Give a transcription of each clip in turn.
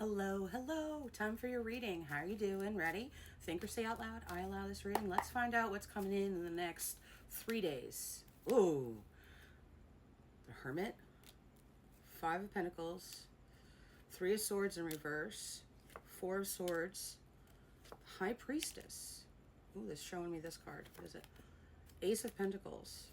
Hello, hello. Time for your reading. How are you doing? Ready? Think or say out loud. I allow this reading. Let's find out what's coming in the next 3 days. Ooh. The Hermit. 5 of Pentacles. 3 of Swords in reverse. 4 of Swords. High Priestess. Ooh, this is showing me this card. What is it? Ace of Pentacles.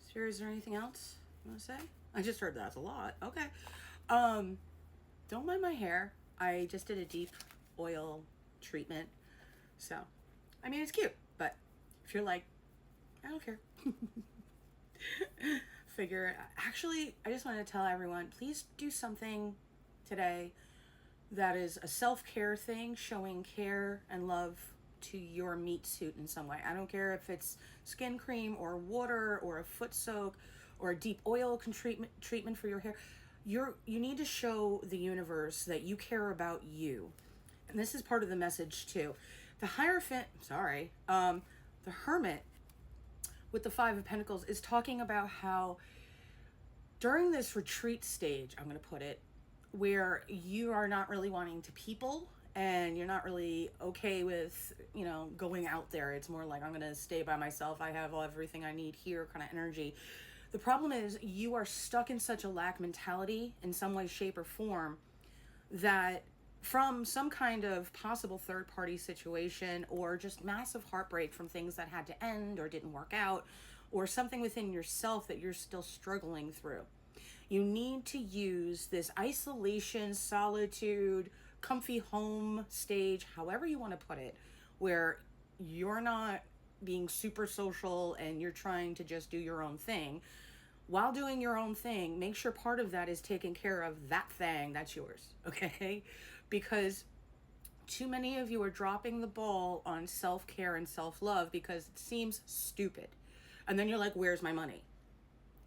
Spirit, is there anything else you want to say? I just heard that's a lot. Okay. Don't mind my hair. I just did a deep oil treatment. So, I mean, it's cute, but if you're like, I don't care. Actually, I just want to tell everyone, please do something today that is a self-care thing, showing care and love to your meat suit in some way. I don't care if it's skin cream or water or a foot soak or a deep oil treatment for your hair. You need to show the universe that you care about you. And this is part of the message too. The Hermit with the 5 of Pentacles is talking about how during this retreat stage, I'm going to put it, where you are not really wanting to people and you're not really okay with, going out there. It's more like, I'm going to stay by myself. I have everything I need here kind of energy. The problem is you are stuck in such a lack mentality in some way, shape, or form that from some kind of possible third-party situation or just massive heartbreak from things that had to end or didn't work out or something within yourself that you're still struggling through. You need to use this isolation, solitude, comfy home stage, however you want to put it, where you're not being super social and you're trying to just do your own thing. While doing your own thing, make sure part of that is taking care of that thing that's yours, okay? Because too many of you are dropping the ball on self-care and self-love because it seems stupid. And then you're like, where's my money?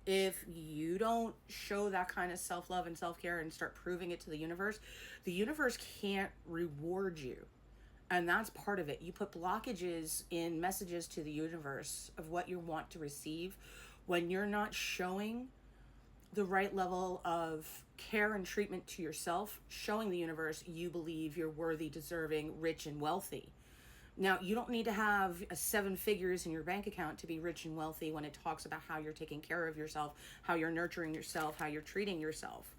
If you don't show that kind of self-love and self-care and start proving it to the universe can't reward you. And that's part of it. You put blockages in messages to the universe of what you want to receive when you're not showing the right level of care and treatment to yourself, showing the universe you believe you're worthy, deserving, rich, and wealthy. Now, you don't need to have 7 figures in your bank account to be rich and wealthy when it talks about how you're taking care of yourself, how you're nurturing yourself, how you're treating yourself.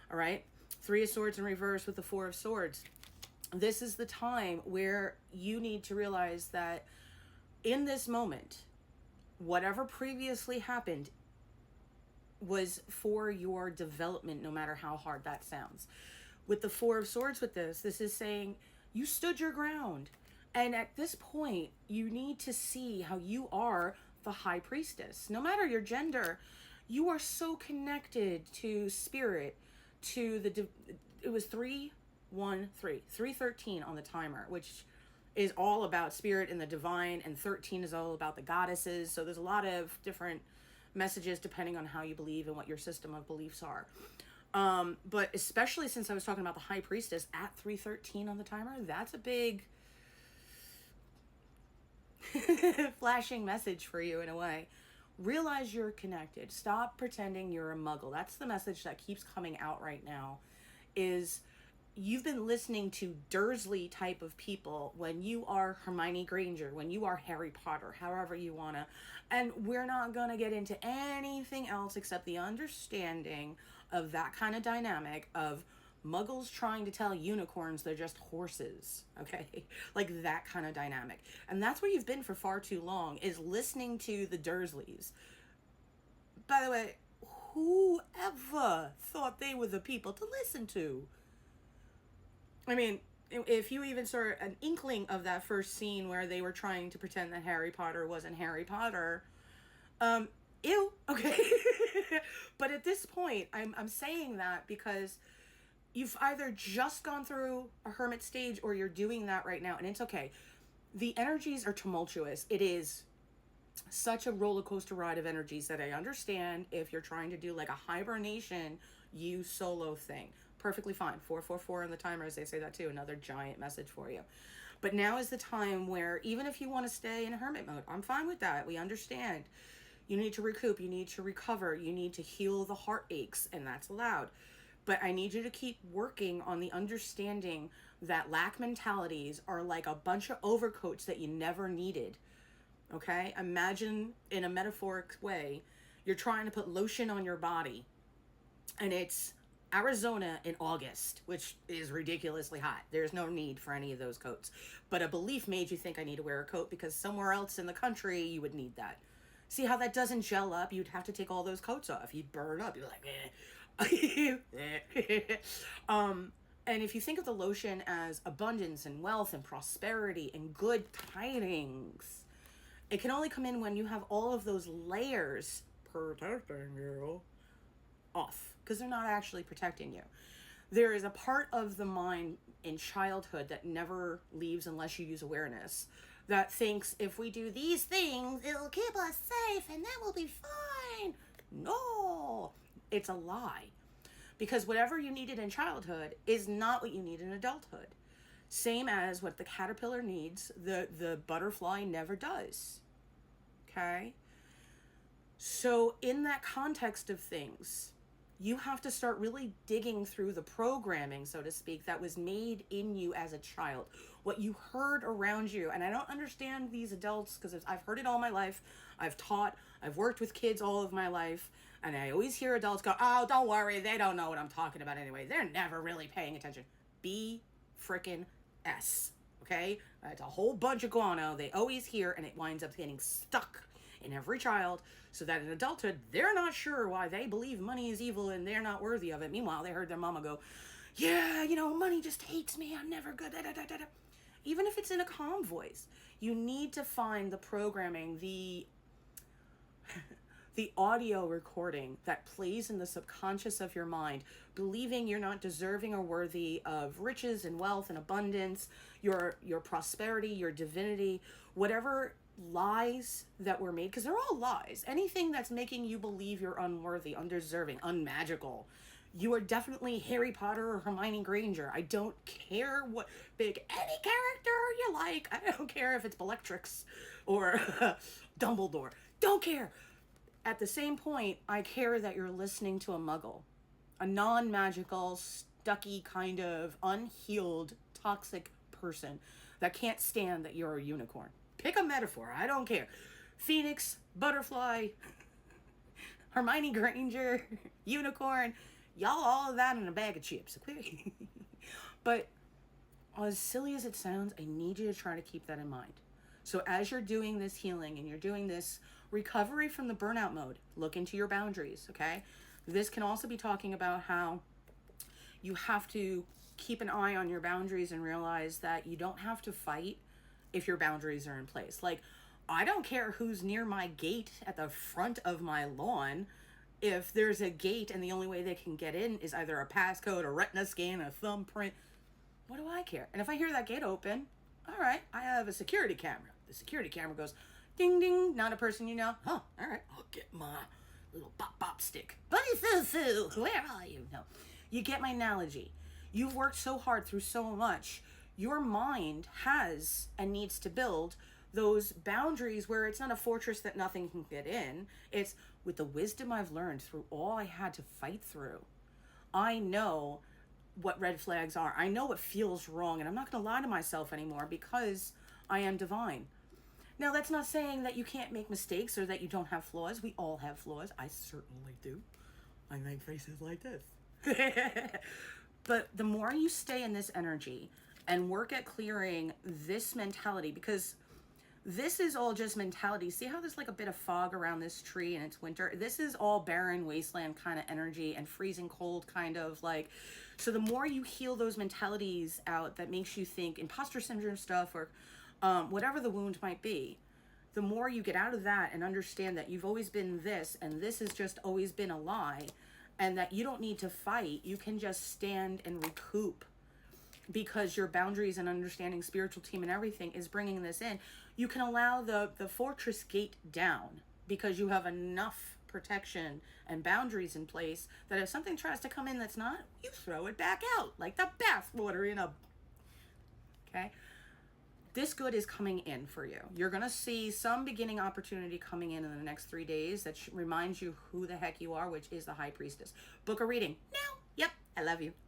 All right? 3 of Swords in reverse with the 4 of Swords. This is the time where you need to realize that in this moment, whatever previously happened was for your development, no matter how hard that sounds. With the 4 of Swords with this is saying you stood your ground. And at this point, you need to see how you are the High Priestess. No matter your gender, you are so connected to spirit, to it was 313 on the timer, which is all about spirit and the divine, and 13 is all about the goddesses. So there's a lot of different messages depending on how you believe and what your system of beliefs are. But especially since I was talking about the High Priestess at 313 on the timer, that's a big flashing message for you in a way. Realize you're connected. Stop pretending you're a muggle. That's the message that keeps coming out right now, is you've been listening to Dursley type of people when you are Hermione Granger, when you are Harry Potter, however you want to. And we're not going to get into anything else except the understanding of that kind of dynamic of muggles trying to tell unicorns they're just horses, okay? Like that kind of dynamic. And that's where you've been for far too long, is listening to the Dursleys. By the way, whoever thought they were the people to listen to? I mean, if you even saw an inkling of that first scene where they were trying to pretend that Harry Potter wasn't Harry Potter, ew, okay? But at this point, I'm saying that because you've either just gone through a hermit stage or you're doing that right now, and it's okay. The energies are tumultuous. It is such a roller coaster ride of energies that I understand if you're trying to do like a hibernation, you solo thing. Perfectly fine. 444 on the timer, as they say that too. Another giant message for you. But now is the time where even if you want to stay in hermit mode, I'm fine with that. We understand. You need to recoup. You need to recover. You need to heal the heartaches, and that's allowed. But I need you to keep working on the understanding that lack mentalities are like a bunch of overcoats that you never needed. Okay? Imagine, in a metaphoric way, you're trying to put lotion on your body, and it's Arizona in August, which is ridiculously hot. There's no need for any of those coats. But a belief made you think I need to wear a coat because somewhere else in the country you would need that. See how that doesn't gel up? You'd have to take all those coats off. You'd burn up. You're like, and if you think of the lotion as abundance and wealth and prosperity and good tidings, it can only come in when you have all of those layers protecting you off, because they're not actually protecting you. There is a part of the mind in childhood that never leaves unless you use awareness, that thinks if we do these things, it'll keep us safe and then we'll be fine. No, it's a lie. Because whatever you needed in childhood is not what you need in adulthood. Same as what the caterpillar needs, the butterfly never does. Okay? So in that context of things, you have to start really digging through the programming, so to speak, that was made in you as a child. What you heard around you. And I don't understand these adults because I've heard it all my life. I've taught, I've worked with kids all of my life. And I always hear adults go, oh, don't worry, they don't know what I'm talking about anyway. They're never really paying attention. B frickin' S, okay? It's a whole bunch of guano they always hear, and it winds up getting stuck in every child, so that in adulthood, they're not sure why they believe money is evil and they're not worthy of it. Meanwhile, they heard their mama go, yeah, you know, money just hates me, I'm never good, da, da, da, da. Even if it's in a calm voice, you need to find the programming, the audio recording that plays in the subconscious of your mind, believing you're not deserving or worthy of riches and wealth and abundance, your prosperity, your divinity, whatever lies that were made, because they're all lies. Anything that's making you believe you're unworthy, undeserving, unmagical. You are definitely Harry Potter or Hermione Granger. I don't care what any character you like. I don't care if it's Bellatrix or Dumbledore. Don't care. At the same point, I care that you're listening to a muggle, a non-magical, stucky, kind of unhealed, toxic person that can't stand that you're a unicorn. Pick a metaphor, I don't care. Phoenix, butterfly, Hermione Granger, unicorn, y'all all of that in a bag of chips, okay? But as silly as it sounds, I need you to try to keep that in mind. So as you're doing this healing and you're doing this recovery from the burnout mode, look into your boundaries, okay? This can also be talking about how you have to keep an eye on your boundaries and realize that you don't have to fight if your boundaries are in place. Like, I don't care who's near my gate at the front of my lawn. If there's a gate and the only way they can get in is either a passcode, a retina scan, a thumbprint, what do I care? And if I hear that gate open, all right, I have a security camera. The security camera goes, ding, ding, not a person you know. Huh, all right, I'll get my little bop stick. Bunny Foo, where are you? No, you get my analogy. You've worked so hard through so much. Your mind has and needs to build those boundaries where it's not a fortress that nothing can get in. It's with the wisdom I've learned through all I had to fight through. I know what red flags are. I know what feels wrong, and I'm not going to lie to myself anymore because I am divine. Now, that's not saying that you can't make mistakes or that you don't have flaws. We all have flaws. I certainly do. I make faces like this. But the more you stay in this energy and work at clearing this mentality, because this is all just mentality. See how there's like a bit of fog around this tree and it's winter? This is all barren wasteland kind of energy and freezing cold kind of like. So the more you heal those mentalities out that makes you think imposter syndrome stuff or whatever the wound might be, the more you get out of that and understand that you've always been this and this has just always been a lie, and that you don't need to fight. You can just stand and recoup because your boundaries and understanding spiritual team and everything is bringing this in. You can allow the fortress gate down because you have enough protection and boundaries in place that if something tries to come in that's not, you throw it back out like the bath water in a... Okay? This good is coming in for you. You're going to see some beginning opportunity coming in the next 3 days that reminds you who the heck you are, which is the High Priestess. Book a reading now. Yep. I love you.